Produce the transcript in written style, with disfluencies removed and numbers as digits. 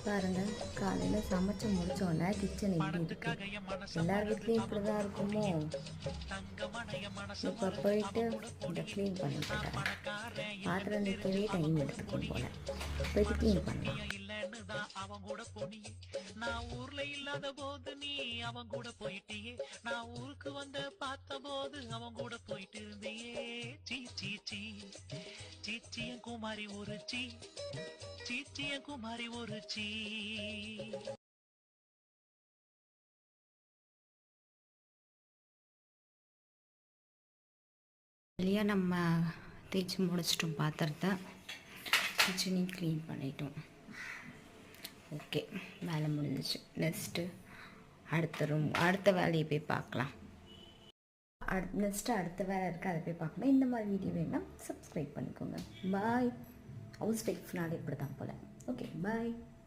பாருங்கள், காலையில் சமைச்சு முடித்தோடனே கிச்சன் இப்படி இருக்கு. எல்லார் வீட்லேயும் இப்படி தான் இருக்குமோ? இப்போ போயிட்டு இதை க்ளீன் பண்ணிட்டு இருக்கேன். பாத்திரம் நிற்கவே டைம் எடுத்துக்கும் போல. போயிட்டு க்ளீன் பண்ணலாம். அவன் கூட போனியே, நான் ஊர்ல இல்லாத போது நீ அவன் கூட போயிட்டியே, நான் ஊருக்கு வந்த பார்த்த போது அவன் கூட போயிட்டு இருந்தியே. சீ சீ சீ சீச்சிய குமாரி ஒரு சீச்சிய குமாரி ஒரு வெளியே நம்ம தேய்ச்சி முடிச்சிட்டோம் பாத்திரத்தை. கிச்சனையும் க்ளீன் பண்ணிட்டோம். ஓகே, வேலை முடிஞ்சிச்சு. நெக்ஸ்ட்டு அடுத்த வேலையை போய் பார்க்கலாம். நெக்ஸ்ட்டு அடுத்த வேலை இருக்குது, அதை போய் பார்க்கலாம். இந்த மாதிரி வீடியோ வேணும்னா சப்ஸ்கிரைப் பண்ணிக்கோங்க. பாய். ஹவுஸ் ஒய்ஃப்னாலே இப்படி தான் போல். ஓகே, பாய்.